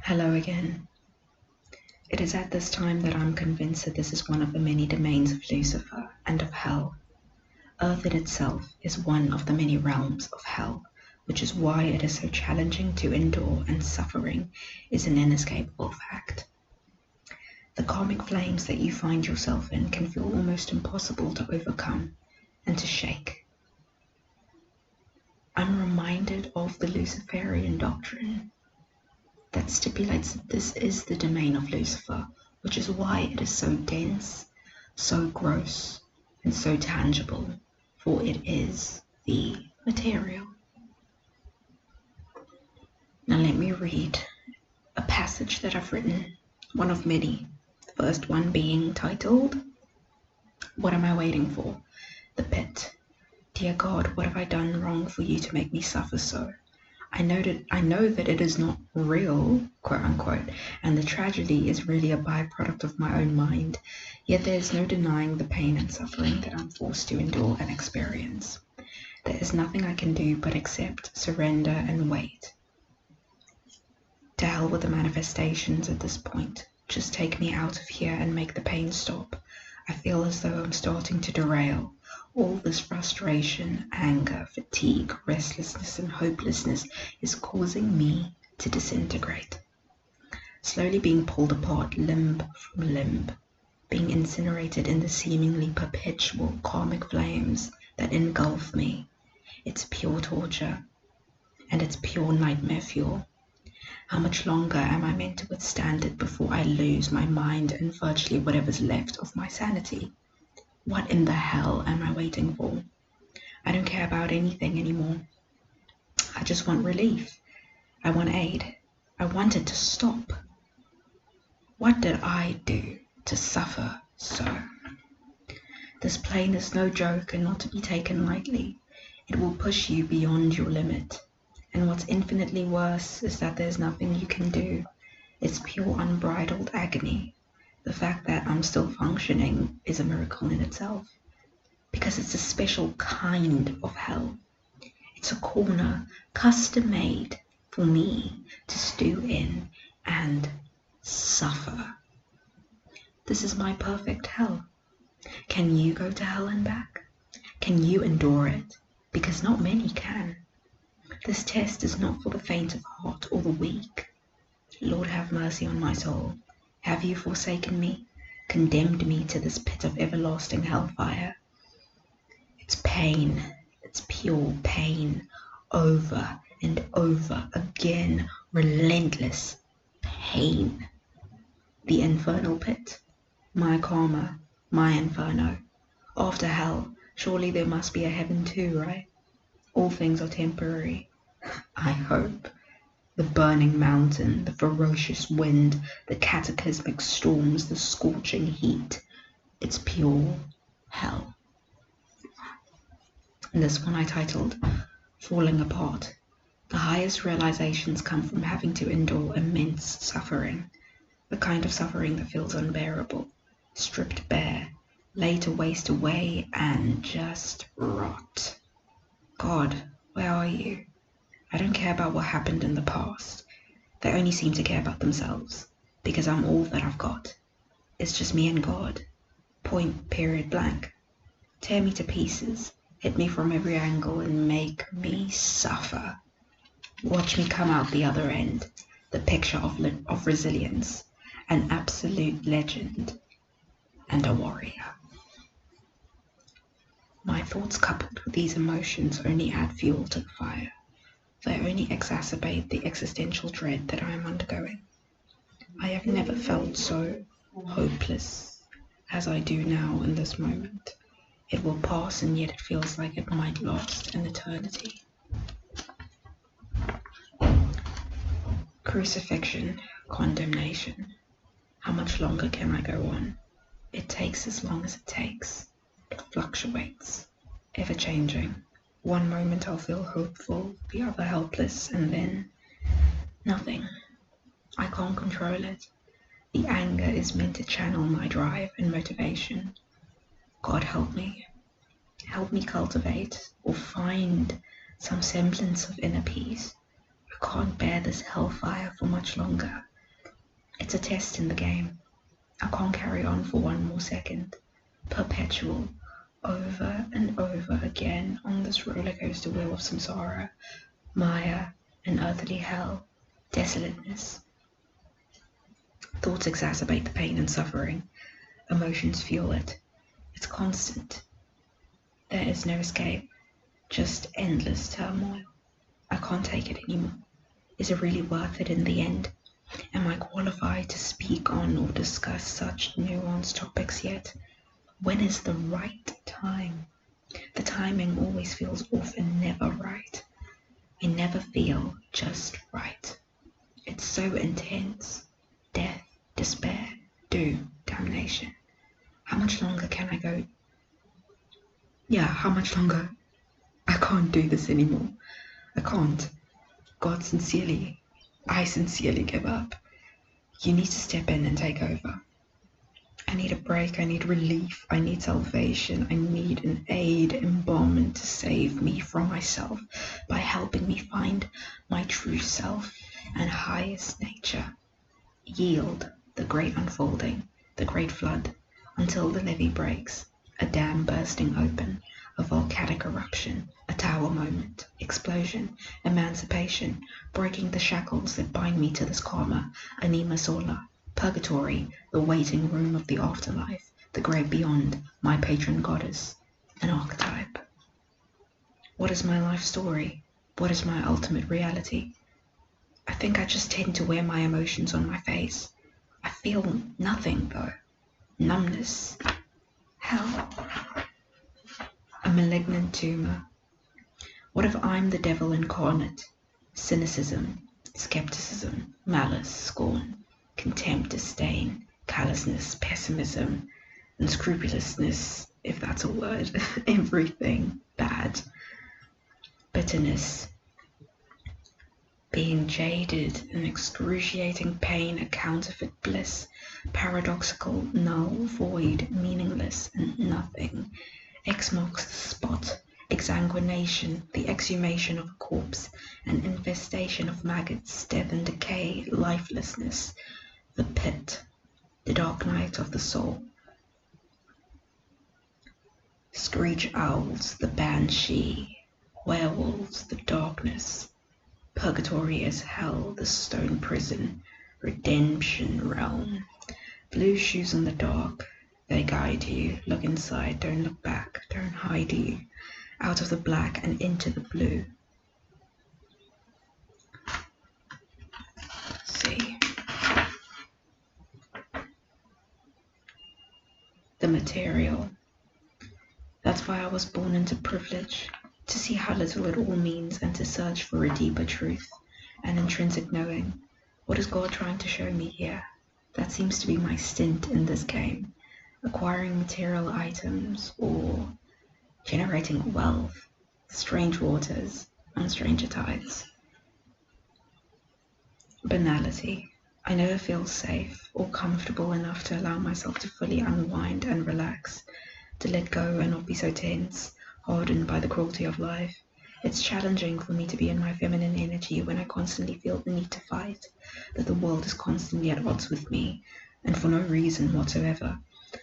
Hello again. It is at this time that I'm convinced that this is one of the many domains of Lucifer and of hell. Earth in itself is one of the many realms of hell, which is why it is so challenging to endure, and suffering is an inescapable fact. The karmic flames that you find yourself in can feel almost impossible to overcome and to shake. I'm reminded of the Luciferian doctrine that stipulates that this is the domain of Lucifer, which is why it is so dense, so gross, and so tangible, for it is the material. Now let me read a passage that I've written, one of many, the first one being titled, "What Am I Waiting For? The Pit. Dear God, what have I done wrong for you to make me suffer so? I know that it is not real, quote unquote, and the tragedy is really a byproduct of my own mind, yet there is no denying the pain and suffering that I'm forced to endure and experience. There is nothing I can do but accept, surrender, and wait. To hell with the manifestations at this point. Just take me out of here and make the pain stop. I feel as though I'm starting to derail. All this frustration, anger, fatigue, restlessness, and hopelessness is causing me to disintegrate. Slowly being pulled apart limb from limb, being incinerated in the seemingly perpetual karmic flames that engulf me. It's pure torture, and it's pure nightmare fuel. How much longer am I meant to withstand it before I lose my mind and virtually whatever's left of my sanity? What in the hell am I waiting for? I don't care about anything anymore. I just want relief. I want aid. I want it to stop. What did I do to suffer so? This plane is no joke and not to be taken lightly. It will push you beyond your limit. And what's infinitely worse is that there's nothing you can do. It's pure unbridled agony. The fact that I'm still functioning is a miracle in itself, because it's a special kind of hell. It's a corner custom made for me to stew in and suffer. This is my perfect hell. Can you go to hell and back? Can you endure it? Because not many can. This test is not for the faint of heart or the weak. Lord, have mercy on my soul. Have you forsaken me, condemned me to this pit of everlasting hellfire? It's pain, it's pure pain, over and over again, relentless pain. The infernal pit, my karma, my inferno. After hell, surely there must be a heaven too, right? All things are temporary, I hope. The burning mountain, the ferocious wind, the cataclysmic storms, the scorching heat. It's pure hell. And this one I titled, Falling Apart. The highest realizations come from having to endure immense suffering, the kind of suffering that feels unbearable, stripped bare, laid to waste away and just rot. God, where are you? I don't care about what happened in the past. They only seem to care about themselves, because I'm all that I've got. It's just me and God. Point, period, blank. Tear me to pieces, hit me from every angle, and make me suffer. Watch me come out the other end, the picture of resilience, an absolute legend, and a warrior. My thoughts coupled with these emotions only add fuel to the fire. They only exacerbate the existential dread that I am undergoing. I have never felt so hopeless as I do now in this moment. It will pass, and yet it feels like it might last an eternity. Crucifixion, condemnation. How much longer can I go on? It takes as long as it takes. It fluctuates, ever changing. One moment I'll feel hopeful, the other helpless, and then nothing. I can't control it. The anger is meant to channel my drive and motivation. God help me. Help me cultivate or find some semblance of inner peace. I can't bear this hellfire for much longer. It's a test in the game. I can't carry on for one more second. Perpetual, over and over again on this roller coaster wheel of samsara, maya, and earthly hell, desolateness. Thoughts exacerbate the pain and suffering. Emotions fuel it. It's constant. There is no escape, just endless turmoil. I can't take it anymore. Is it really worth it in the end? Am I qualified to speak on or discuss such nuanced topics yet? When is the right time? The timing always feels off and never right. I never feel just right. It's so intense. Death, despair, doom, damnation. How much longer can I go? Yeah, how much longer? I can't do this anymore. I can't. I sincerely give up. You need to step in and take over. I need a break, I need relief, I need salvation, I need an aid embalmment to save me from myself by helping me find my true self and highest nature. Yield the great unfolding, the great flood, until the levee breaks, a dam bursting open, a volcanic eruption, a tower moment, explosion, emancipation, breaking the shackles that bind me to this karma, anima sola, purgatory, the waiting room of the afterlife, the great beyond, my patron goddess, an archetype. What is my life story? What is my ultimate reality? I think I just tend to wear my emotions on my face. I feel nothing though. Numbness. Hell. A malignant tumor. What if I'm the devil incarnate? Cynicism, skepticism, malice, scorn, contempt, disdain, callousness, pessimism, unscrupulousness, if that's a word, everything bad. Bitterness, being jaded and excruciating pain, a counterfeit bliss, paradoxical, null, void, meaningless, and nothing. X marks the spot, exsanguination, the exhumation of a corpse, an infestation of maggots, death and decay, lifelessness, the pit, the dark night of the soul. Screech owls, the banshee, werewolves, the darkness. Purgatory is hell, the stone prison, redemption realm. Blue shoes in the dark, they guide you. Look inside, don't look back, don't hide you. Out of the black and into the blue. Let's see. The material. That's why I was born into privilege, to see how little it all means and to search for a deeper truth, an intrinsic knowing. What is God trying to show me here? That seems to be my stint in this game, acquiring material items or generating wealth, strange waters and stranger tides. Banality. I never feel safe or comfortable enough to allow myself to fully unwind and relax, to let go and not be so tense, hardened by the cruelty of life. It's challenging for me to be in my feminine energy when I constantly feel the need to fight, that the world is constantly at odds with me, and for no reason whatsoever.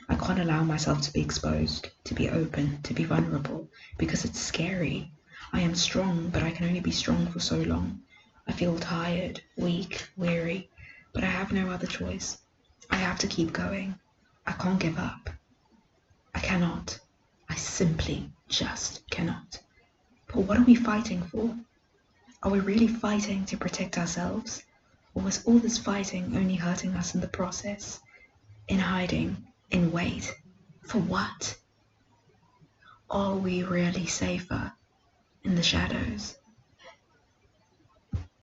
I can't allow myself to be exposed, to be open, to be vulnerable, because it's scary. I am strong, but I can only be strong for so long. I feel tired, weak, weary, but I have no other choice. I have to keep going. I can't give up. I cannot. I simply just cannot. But what are we fighting for? Are we really fighting to protect ourselves? Or was all this fighting only hurting us in the process? In hiding, in wait, for what? Are we really safer in the shadows?